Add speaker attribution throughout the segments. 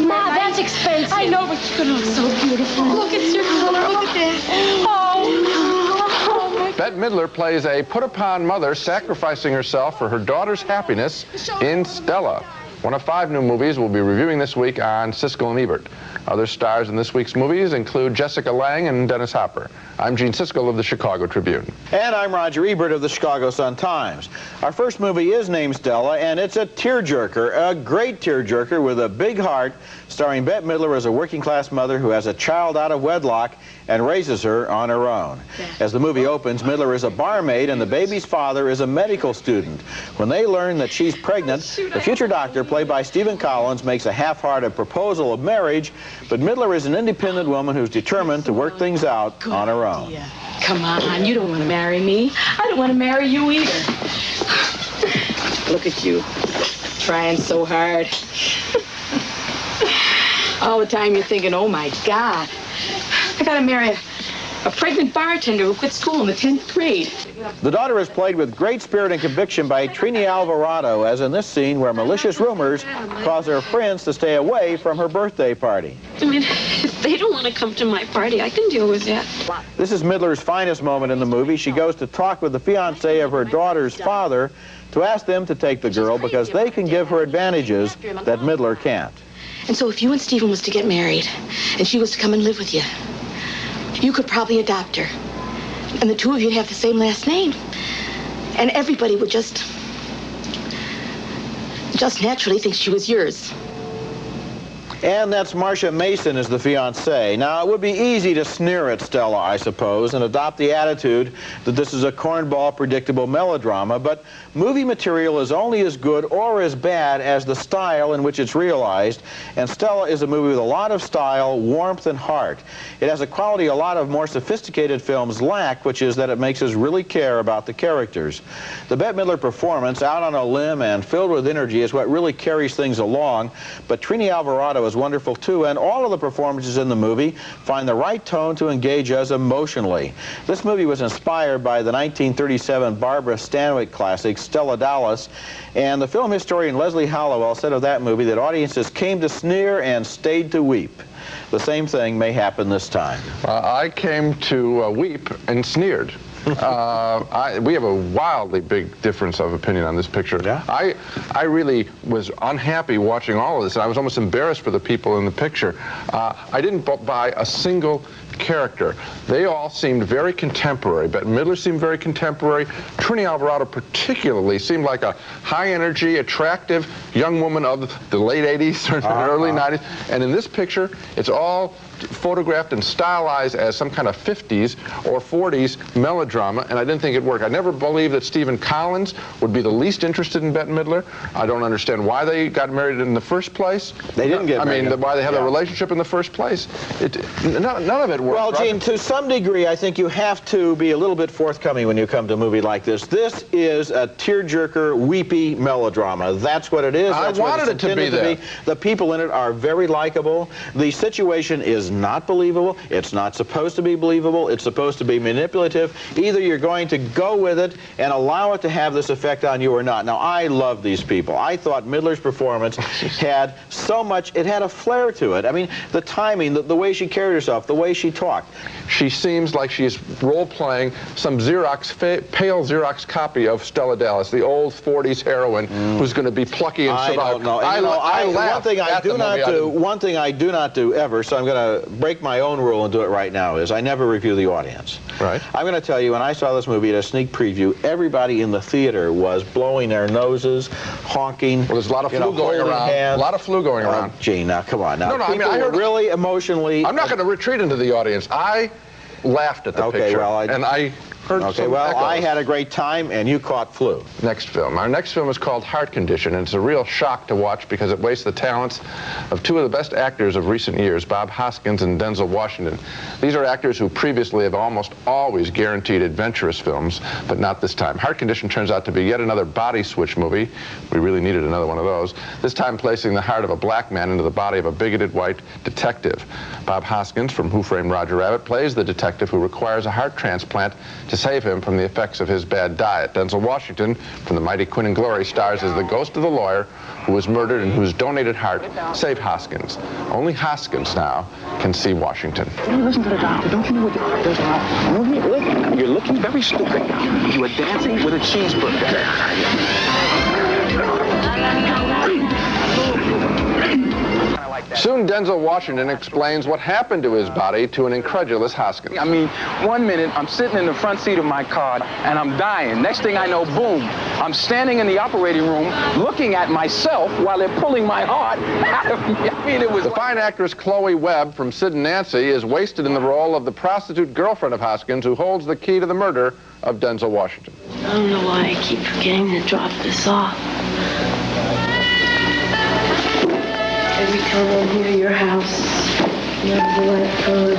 Speaker 1: Ma, that's expensive.
Speaker 2: I know, but you're gonna look so beautiful. Look, it's your color. Look at that. Oh.
Speaker 3: Bette Midler plays a put-upon mother sacrificing herself for her daughter's happiness in Stella. One of 5 new movies we'll be reviewing this week on Siskel and Ebert. Other stars in this week's movies include Jessica Lange and Dennis Hopper. I'm Gene Siskel of the Chicago Tribune.
Speaker 4: And I'm Roger Ebert of the Chicago Sun-Times. Our first movie is named Stella, and it's a tearjerker, a great tearjerker with a big heart, starring Bette Midler as a working-class mother who has a child out of wedlock and raises her on her own. As the movie opens, Midler is a barmaid and the baby's father is a medical student. When they learn that she's pregnant, the future doctor, played by Stephen Collins, makes a half-hearted proposal of marriage, but Midler is an independent woman who's determined to work things out on her own.
Speaker 2: Come on, you don't want to marry me. I don't want to marry you either. Look at you, trying so hard. All the time you're thinking, oh my God, I gotta marry a pregnant bartender who quit school in the 10th grade.
Speaker 4: The daughter is played with great spirit and conviction by Trini Alvarado, as in this scene where malicious rumors cause her friends to stay away from her birthday party.
Speaker 5: I mean, if they don't want to come to my party, I can deal with that.
Speaker 4: This is Midler's finest moment in the movie. She goes to talk with the fiancé of her daughter's father to ask them to take the girl because they can give her advantages that Midler can't.
Speaker 2: And so if you and Stephen was to get married and she was to come and live with you, you could probably adopt her. And the two of you have the same last name. And everybody would just naturally think she was yours.
Speaker 4: And that's Marcia Mason as the fiancée. Now, it would be easy to sneer at Stella, I suppose, and adopt the attitude that this is a cornball, predictable melodrama, but movie material is only as good or as bad as the style in which it's realized, and Stella is a movie with a lot of style, warmth, and heart. It has a quality a lot of more sophisticated films lack, which is that it makes us really care about the characters. The Bette Midler performance, out on a limb and filled with energy, is what really carries things along, but Trini Alvarado is wonderful too, and all of the performances in the movie find the right tone to engage us emotionally. This movie was inspired by the 1937 Barbara Stanwyck classic, Stella Dallas, and the film historian Leslie Hallowell said of that movie that audiences came to sneer and stayed to weep. The same thing may happen this time.
Speaker 3: I came to weep and sneered. We have a wildly big difference of opinion on this picture.
Speaker 4: Yeah?
Speaker 3: I really was unhappy watching all of this. I was almost embarrassed for the people in the picture. I didn't buy a single character. They all seemed very contemporary. Bette Midler seemed very contemporary. Trini Alvarado particularly seemed like a high-energy, attractive young woman of the late 80s or early 90s. And in this picture, it's all photographed and stylized as some kind of 50s or 40s melodrama, and I didn't think it worked. I never believed that Stephen Collins would be the least interested in Bette Midler. I don't understand why they got married in the first place.
Speaker 4: They didn't get married.
Speaker 3: I mean, why they had a relationship in the first place. None of it worked.
Speaker 4: Well, Gene, to some degree, I think you have to be a little bit forthcoming when you come to a movie like this. This is a tearjerker, weepy melodrama. That's what it is. That's
Speaker 3: I wanted it to be that.
Speaker 4: The people in it are very likable. The situation is not believable. It's not supposed to be believable. It's supposed to be manipulative. Either you're going to go with it and allow it to have this effect on you or not. Now, I love these people. I thought Midler's performance had so much, it had a flair to it. I mean, the timing, the way she carried herself, the way she talked.
Speaker 3: She seems like she's role-playing some pale Xerox copy of Stella Dallas, the old 40s heroine who's going to be plucky and survive.
Speaker 4: I don't know. I laughed one thing I do not do ever, so I'm going to break my own rule and do it right now, is I never review the audience.
Speaker 3: Right.
Speaker 4: I'm going to tell you, when I saw this movie at a sneak preview, everybody in the theater was blowing their noses, honking.
Speaker 3: Well, there's a lot of flu going around. A lot of flu going around.
Speaker 4: Gene, now come on. Now,
Speaker 3: no, I mean, I heard
Speaker 4: really emotionally.
Speaker 3: I'm not going to retreat into the audience. I laughed at the picture.
Speaker 4: Well,
Speaker 3: and I heard
Speaker 4: Okay,
Speaker 3: some
Speaker 4: well,
Speaker 3: echoes.
Speaker 4: I had a great time, and you caught flu.
Speaker 3: Next film. Our next film is called Heart Condition, and it's a real shock to watch because it wastes the talents of two of the best actors of recent years, Bob Hoskins and Denzel Washington. These are actors who previously have almost always guaranteed adventurous films, but not this time. Heart Condition turns out to be yet another body switch movie. We really needed another one of those. This time placing the heart of a black man into the body of a bigoted white detective. Bob Hoskins from Who Framed Roger Rabbit plays the detective who requires a heart transplant to save him from the effects of his bad diet. Denzel Washington from The Mighty Quinn and Glory stars as the ghost of the lawyer who was murdered and whose donated heart saved Hoskins. Only Hoskins now can see Washington.
Speaker 6: You listen to the doctor. Don't you know what the doctor does now? You're looking very stupid. You are dancing with a cheeseburger.
Speaker 3: Soon Denzel Washington explains what happened to his body to an incredulous Hoskins.
Speaker 6: I mean, 1 minute I'm sitting in the front seat of my car and I'm dying. Next thing I know, boom, I'm standing in the operating room looking at myself while they're pulling my heart out of me. I mean, it was...
Speaker 3: The fine actress Chloe Webb from Sid and Nancy is wasted in the role of the prostitute girlfriend of Hoskins who holds the key to the murder of Denzel Washington.
Speaker 5: I don't know why I keep forgetting to drop this off. Every time I'm near your house, you have the light on.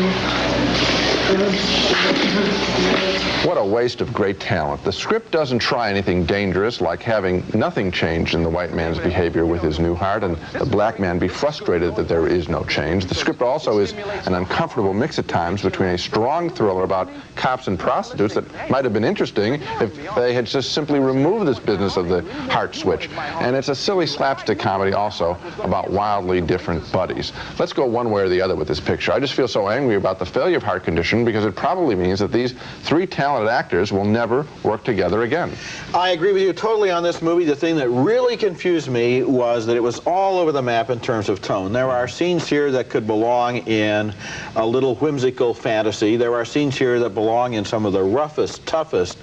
Speaker 3: What a waste of great talent. The script doesn't try anything dangerous, like having nothing change in the white man's behavior with his new heart and the black man be frustrated that there is no change. The script also is an uncomfortable mix at times between a strong thriller about cops and prostitutes that might have been interesting if they had just simply removed this business of the heart switch. And it's a silly slapstick comedy also about wildly different buddies. Let's go one way or the other with this picture. I just feel so angry about the failure of Heart Condition because it probably means that these three talented actors will never work together again.
Speaker 4: I agree with you totally on this movie. The thing that really confused me was that it was all over the map in terms of tone. There are scenes here that could belong in a little whimsical fantasy. There are scenes here that belong in some of the roughest, toughest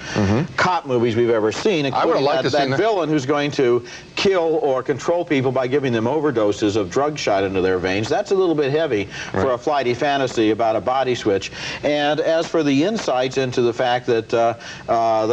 Speaker 4: cop movies we've ever seen, including that villain who's going to kill or control people by giving them overdoses of drug shot into their veins. That's a little bit heavy for a flighty fantasy about a body switch. And as for the insights into the fact that the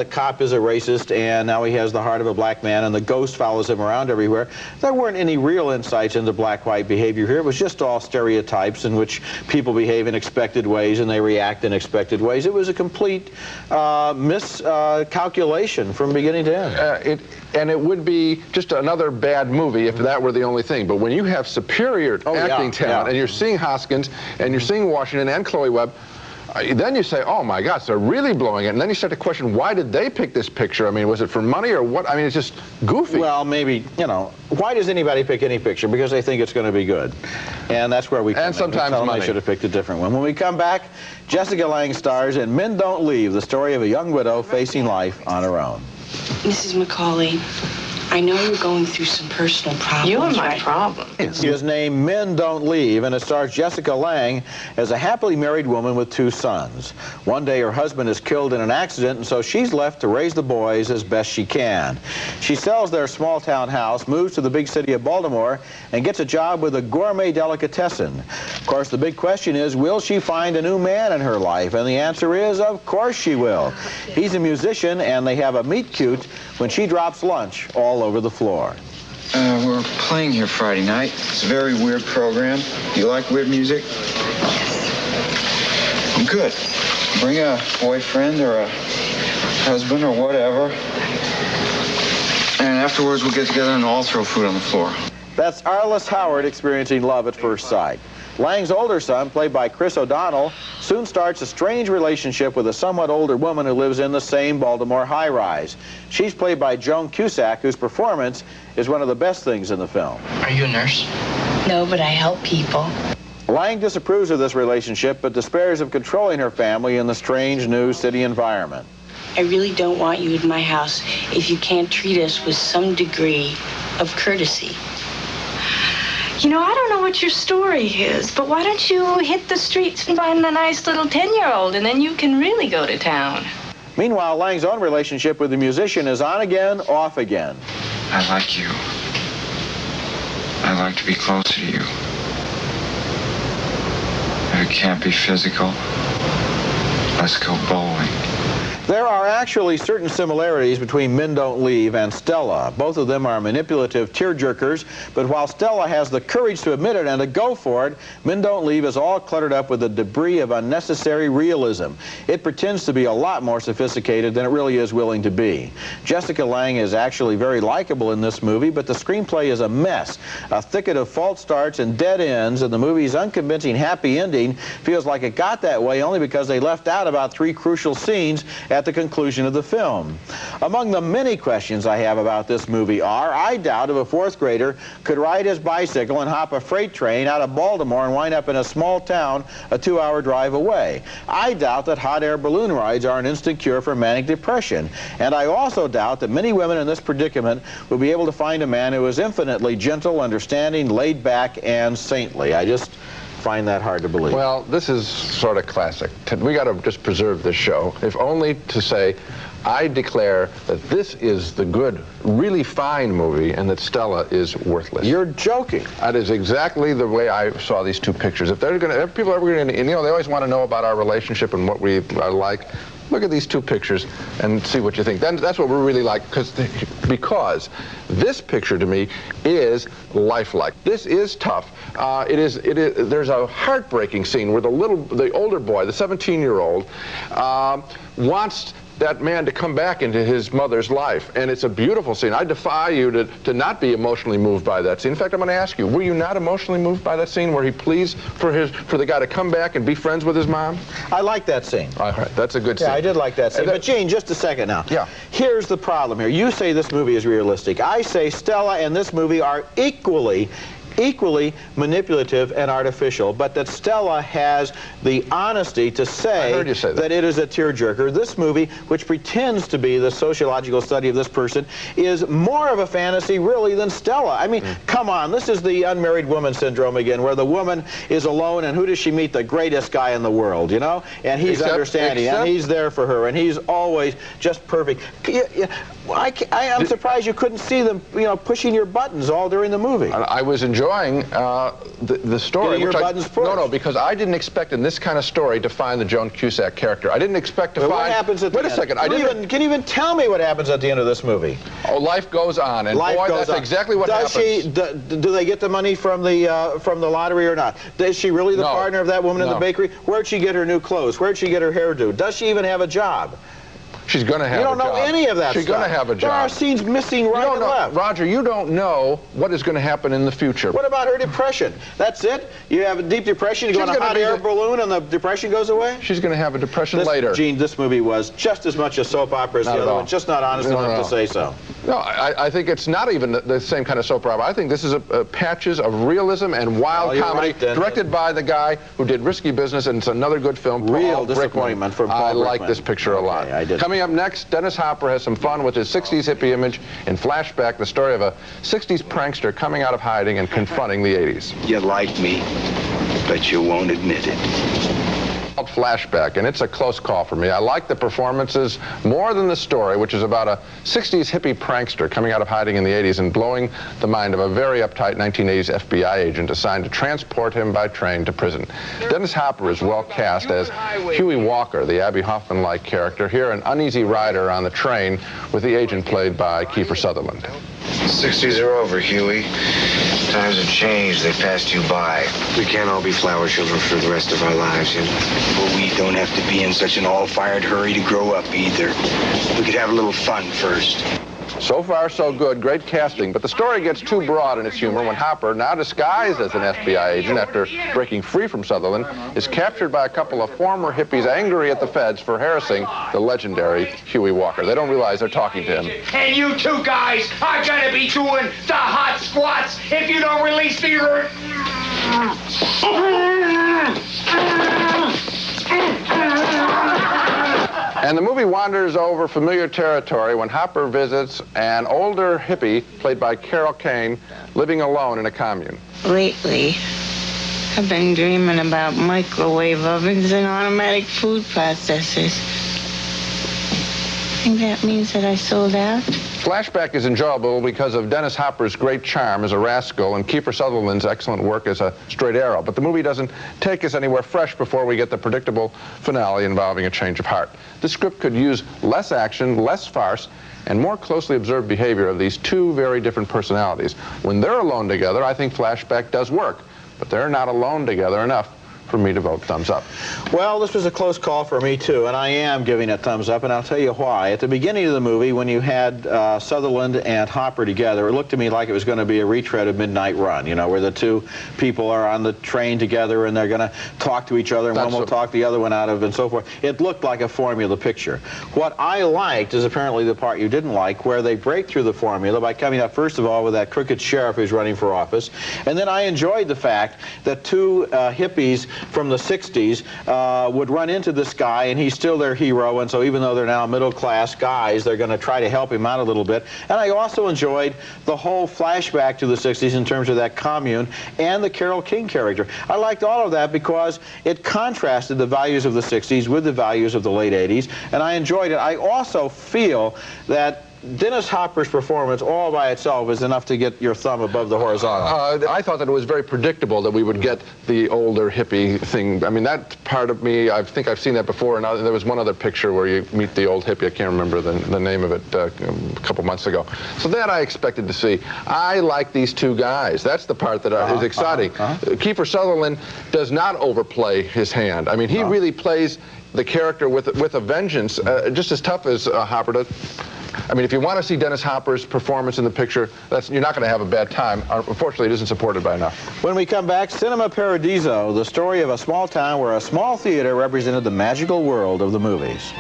Speaker 4: cop is a racist and now he has the heart of a black man and the ghost follows him around everywhere, there weren't any real insights into black-white behavior here. It was just all stereotypes in which people behave in expected ways and they react in expected ways. It was a complete miscalculation from beginning to end.
Speaker 3: And it would be just another bad movie if that were the only thing. But when you have superior acting talent and you're seeing Hoskins and you're seeing Washington and Chloe Webb, then you say, oh my gosh, they're really blowing it. And then you start to question, why did they pick this picture? I mean, was it for money or what? I mean, it's just goofy.
Speaker 4: Well, maybe, you know, why does anybody pick any picture? Because they think it's going to be good. And that's where we come in.
Speaker 3: And sometimes money.
Speaker 4: I should have picked a different one. When we come back, Jessica Lange stars in Men Don't Leave, the story of a young widow facing life on her own.
Speaker 7: Mrs. McCauley, I know you're going through some personal problems.
Speaker 2: You are my problem.
Speaker 4: It is named Men Don't Leave, and it stars Jessica Lange as a happily married woman with 2 sons. One day her husband is killed in an accident, and so she's left to raise the boys as best she can. She sells their small-town house, moves to the big city of Baltimore, and gets a job with a gourmet delicatessen. Of course, the big question is, will she find a new man in her life? And the answer is, of course she will. He's a musician, and they have a meet-cute when she drops lunch all over the floor.
Speaker 8: We're playing here Friday night. It's a very weird program. Do you like weird music? Yes. Good. Bring a boyfriend or a husband or whatever. And afterwards we'll get together and all throw food on the floor.
Speaker 4: That's Arliss Howard experiencing love at first sight. Lange's older son, played by Chris O'Donnell, soon starts a strange relationship with a somewhat older woman who lives in the same Baltimore high-rise. She's played by Joan Cusack, whose performance is one of the best things in the film.
Speaker 8: Are you a nurse?
Speaker 7: No, but I help people.
Speaker 4: Lange disapproves of this relationship, but despairs of controlling her family in the strange new city environment.
Speaker 7: I really don't want you in my house if you can't treat us with some degree of courtesy.
Speaker 2: You know, I don't know what your story is, but why don't you hit the streets and find a nice little 10-year-old, and then you can really go to town.
Speaker 4: Meanwhile, Lange's own relationship with the musician is on again, off again.
Speaker 8: I like you. I like to be closer to you. If it can't be physical, let's go bowling.
Speaker 4: There are actually certain similarities between Men Don't Leave and Stella. Both of them are manipulative tearjerkers, but while Stella has the courage to admit it and to go for it, Men Don't Leave is all cluttered up with the debris of unnecessary realism. It pretends to be a lot more sophisticated than it really is willing to be. Jessica Lange is actually very likable in this movie, but the screenplay is a mess. A thicket of false starts and dead ends, and the movie's unconvincing happy ending feels like it got that way only because they left out about 3 crucial scenes at the conclusion of the film. Among the many questions I have about this movie are, I doubt if a 4th grader could ride his bicycle and hop a freight train out of Baltimore and wind up in a small town a 2-hour drive away. I doubt that hot air balloon rides are an instant cure for manic depression. And I also doubt that many women in this predicament will be able to find a man who is infinitely gentle, understanding, laid back, and saintly. I just find that hard to believe.
Speaker 3: Well, this is sort of classic. We got to just preserve this show, if only to say, I declare that this is the good, really fine movie, and that Stella is worthless.
Speaker 4: You're joking.
Speaker 3: That is exactly the way I saw these 2 pictures. If they're going to, if people are ever going to, you know, they always want to know about our relationship and what we are like. Look at these 2 pictures and see what you think. Then that's what we really like, because this picture to me is lifelike. This is tough. There's a heartbreaking scene where the older boy, the 17-year-old, wants that man to come back into his mother's life, and it's a beautiful scene. I defy you to not be emotionally moved by that scene. In fact, I'm going to ask you, were you not emotionally moved by that scene where he pleads for the guy to come back and be friends with his mom?
Speaker 4: I like that scene.
Speaker 3: All right, that's a good scene.
Speaker 4: Yeah, I did like that scene. But Gene, just a second now.
Speaker 3: Yeah.
Speaker 4: Here's the problem here. You say this movie is realistic. I say Stella and this movie are equally manipulative and artificial, but that Stella has the honesty to say, that it is a tearjerker. This movie, which pretends to be the sociological study of this person, is more of a fantasy, really, than Stella. I mean, come on, this is the unmarried woman syndrome again, where the woman is alone, and who does she meet? The greatest guy in the world, you know? And he's understanding, and he's there for her, and he's always just perfect. I'm surprised you couldn't see them, you know, pushing your buttons all during the movie.
Speaker 3: I was enjoying the story. No, because I didn't expect in this kind of story to find the Joan Cusack character. I didn't expect to find...
Speaker 4: What happens at the end?
Speaker 3: Wait a second.
Speaker 4: Can you even tell me what happens at the end of this movie?
Speaker 3: Oh, life goes on, and boy, that's exactly what happens.
Speaker 4: Do they get the money from the lottery or not? Is she really the partner of that woman in the bakery? Where'd she get her new clothes? Where'd she get her hairdo? Does she even have a job?
Speaker 3: She's going to have a job.
Speaker 4: You don't know any of that stuff.
Speaker 3: She's going to have a job.
Speaker 4: There are scenes missing right and left.
Speaker 3: Roger, you don't know what is going to happen in the future.
Speaker 4: What about her depression? That's it? You have a deep depression, you go on a hot air balloon, and the depression goes away?
Speaker 3: She's going to have a depression later.
Speaker 4: Gene, this movie was just as much a soap opera as the other one. Just not honest enough to say so.
Speaker 3: No, I think it's not even the same kind of soap opera. I think this is patches of realism and wild comedy, directed by the guy who did Risky Business, and it's another good film.
Speaker 4: Real disappointment from Paul Brickman.
Speaker 3: I like this picture a lot. Coming up next, Dennis Hopper has some fun with his 60s hippie image in Flashback, the story of a 60s prankster coming out of hiding and confronting the 80s.
Speaker 9: You like me, but you won't admit it.
Speaker 3: Flashback, and it's a close call for me. I like the performances more than the story, which is about a 60s hippie prankster coming out of hiding in the 80s and blowing the mind of a very uptight 1980s FBI agent assigned to transport him by train to prison. Dennis Hopper is well cast as Huey Walker, the Abby Hoffman-like character, here an uneasy rider on the train with the agent played by Kiefer Sutherland.
Speaker 8: 60s are over, Huey. Times have changed. They passed you by.
Speaker 9: We can't all be flower children for the rest of our lives, you know. But we don't have to be in such an all-fired hurry to grow up either. We could have a little fun first.
Speaker 3: So far, so good. Great casting. But the story gets too broad in its humor when Hopper, now disguised as an FBI agent after breaking free from Sutherland, is captured by a couple of former hippies angry at the feds for harassing the legendary Huey Walker. They don't realize they're talking to him.
Speaker 10: And you two guys are going to be doing the hot squats if you don't release the urine.
Speaker 3: And the movie wanders over familiar territory when Hopper visits an older hippie, played by Carol Kane, living alone in a commune.
Speaker 7: Lately, I've been dreaming about microwave ovens and automatic food processors. I think that means that I sold out.
Speaker 3: Flashback is enjoyable because of Dennis Hopper's great charm as a rascal and Kiefer Sutherland's excellent work as a straight arrow. But the movie doesn't take us anywhere fresh before we get the predictable finale involving a change of heart. This script could use less action, less farce, and more closely observed behavior of these two very different personalities. When they're alone together, I think Flashback does work, but they're not alone together enough for me to vote thumbs up.
Speaker 4: Well, this was a close call for me, too, and I am giving it thumbs up, and I'll tell you why. At the beginning of the movie, when you had Sutherland and Hopper together, it looked to me like it was going to be a retread of Midnight Run, you know, where the two people are on the train together and they're going to talk to each other, and one will talk the other one out of, and so forth. It looked like a formula picture. What I liked is apparently the part you didn't like, where they break through the formula by coming up, first of all, with that crooked sheriff who's running for office, and then I enjoyed the fact that two hippies from the 60s would run into this guy, and he's still their hero, and so even though they're now middle-class guys, they're going to try to help him out a little bit. And I also enjoyed the whole flashback to the 60s in terms of that commune and the Carole King character. I liked all of that because it contrasted the values of the 60s with the values of the late 80s, and I enjoyed it. I also feel that Dennis Hopper's performance all by itself is enough to get your thumb above the horizontal.
Speaker 3: I thought that it was very predictable that we would get the older hippie thing. I mean, that part of me, I think I've seen that before, and there was one other picture where you meet the old hippie. I can't remember the name of it a couple months ago. So that I expected to see. I like these two guys. That's the part that is exciting. Kiefer Sutherland does not overplay his hand. I mean, he really plays the character with a vengeance, just as tough as Hopper does. I mean, if you want to see Dennis Hopper's performance in the picture, you're not going to have a bad time. Unfortunately, it isn't supported by enough.
Speaker 4: When we come back, Cinema Paradiso, the story of a small town where a small theater represented the magical world of the movies.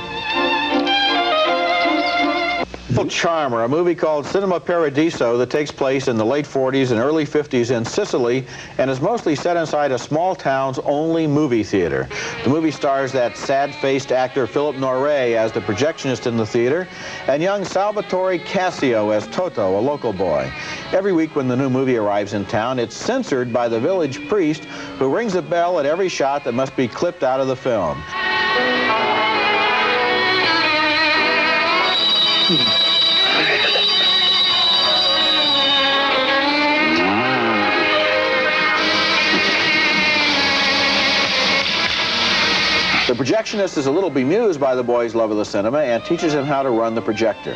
Speaker 4: Charmer, a movie called Cinema Paradiso that takes place in the late 40s and early 50s in Sicily and is mostly set inside a small town's only movie theater. The movie stars that sad-faced actor Philip Noiret as the projectionist in the theater and young Salvatore Cassio as Toto, a local boy. Every week when the new movie arrives in town, it's censored by the village priest who rings a bell at every shot that must be clipped out of the film. The projectionist is a little bemused by the boy's love of the cinema and teaches him how to run the projector.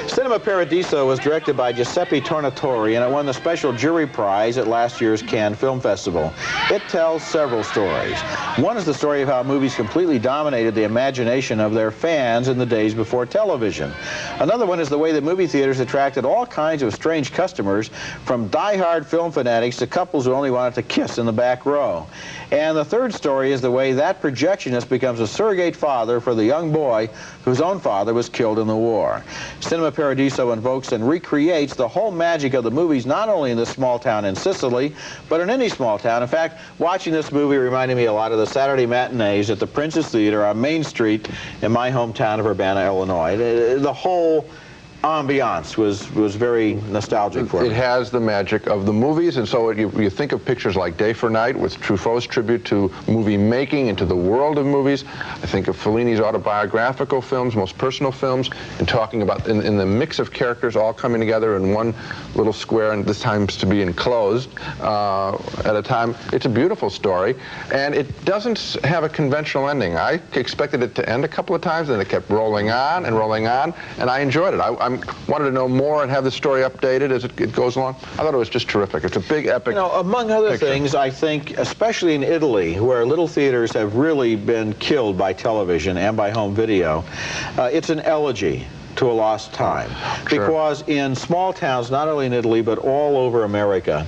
Speaker 4: Cinema Paradiso was directed by Giuseppe Tornatore, and it won the special jury prize at last year's Cannes Film Festival. It tells several stories. One is the story of how movies completely dominated the imagination of their fans in the days before television. Another one is the way that movie theaters attracted all kinds of strange customers, from die-hard film fanatics to couples who only wanted to kiss in the back row. And the third story is the way that projectionist becomes a surrogate father for the young boy whose own father was killed in the war. Cinema Paradiso invokes and recreates the whole magic of the movies, not only in this small town in Sicily, but in any small town. In fact, watching this movie reminded me a lot of the Saturday matinees at the Princess Theater on Main Street in my hometown of Urbana, Illinois. The whole ambiance was very nostalgic for me.
Speaker 3: It has the magic of the movies, and so you think of pictures like Day for Night with Truffaut's tribute to movie making and to the world of movies. I think of Fellini's autobiographical films, most personal films, and talking about in the mix of characters all coming together in one little square, and this time to be enclosed at a time. It's a beautiful story, and it doesn't have a conventional ending. I expected it to end a couple of times, and it kept rolling on, and I enjoyed it. I wanted to know more and have the story updated as it goes along. I thought it was just terrific. It's a big, epic
Speaker 4: among other
Speaker 3: picture.
Speaker 4: things, I think, especially in Italy, where little theaters have really been killed by television and by home video, it's an elegy to a lost time. Because in small towns, not only in Italy, but all over America,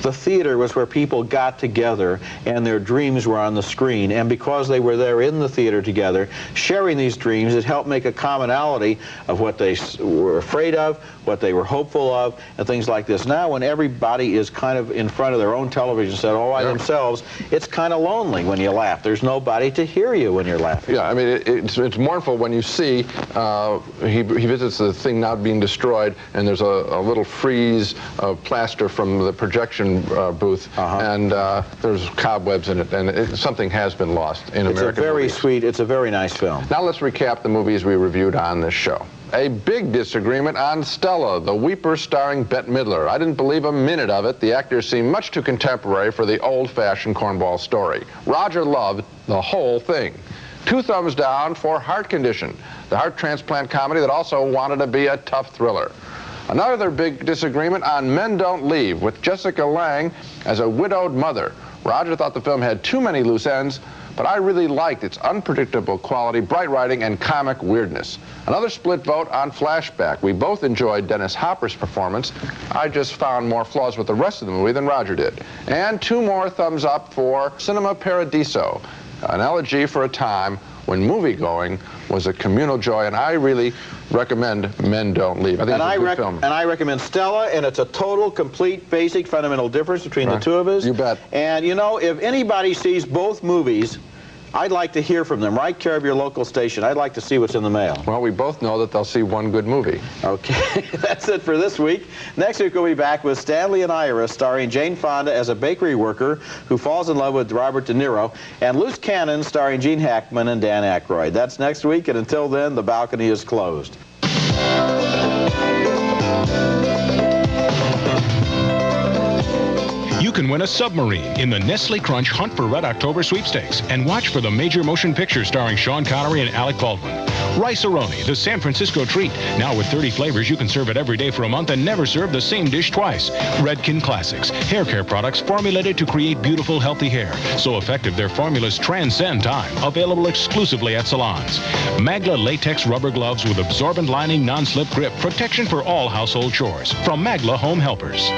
Speaker 4: the theater was where people got together and their dreams were on the screen. And because they were there in the theater together, sharing these dreams, it helped make a commonality of what they were afraid of, what they were hopeful of, and things like this. Now, when everybody is kind of in front of their own television set all by themselves, it's kind of lonely when you laugh. There's nobody to hear you when you're laughing.
Speaker 3: Yeah, I mean, it's mournful when you see he visits the thing now being destroyed, and there's a little frieze of plaster from the projection booth, and there's cobwebs in it, and something has been lost in American
Speaker 4: It's a very
Speaker 3: movies.
Speaker 4: sweet, it's a very nice film.
Speaker 3: Now let's recap the movies we reviewed on this show. A big disagreement on Stella, the Weeper starring Bette Midler. I didn't believe a minute of it. The actors seemed much too contemporary for the old-fashioned cornball story. Roger loved the whole thing. 2 thumbs down for Heart Condition, the heart transplant comedy that also wanted to be a tough thriller. Another big disagreement on Men Don't Leave, with Jessica Lange as a widowed mother. Roger thought the film had too many loose ends, but I really liked its unpredictable quality, bright writing, and comic weirdness. Another split vote on Flashback. We both enjoyed Dennis Hopper's performance. I just found more flaws with the rest of the movie than Roger did. And 2 more thumbs up for Cinema Paradiso, an elegy for a time when movie-going was a communal joy, and I really recommend Men Don't Leave. I think it's a good film.
Speaker 4: And I recommend Stella, and it's a total, complete, basic, fundamental difference between the two of us.
Speaker 3: You bet.
Speaker 4: And, you know, if anybody sees both movies, I'd like to hear from them. Write care of your local station. I'd like to see what's in the mail.
Speaker 3: Well, we both know that they'll see one good movie.
Speaker 4: Okay, that's it for this week. Next week we'll be back with Stanley and Ira, starring Jane Fonda as a bakery worker who falls in love with Robert De Niro, and Loose Cannon starring Gene Hackman and Dan Aykroyd. That's next week, and until then, the balcony is closed.
Speaker 11: You can win a submarine in the Nestle Crunch Hunt for Red October sweepstakes and watch for the major motion picture starring Sean Connery and Alec Baldwin. Rice-A-Roni, the San Francisco treat. Now with 30 flavors, you can serve it every day for a month and never serve the same dish twice. Redken Classics, hair care products formulated to create beautiful, healthy hair. So effective, their formulas transcend time. Available exclusively at salons. Magla latex rubber gloves with absorbent lining, non-slip grip. Protection for all household chores. From Magla Home Helpers.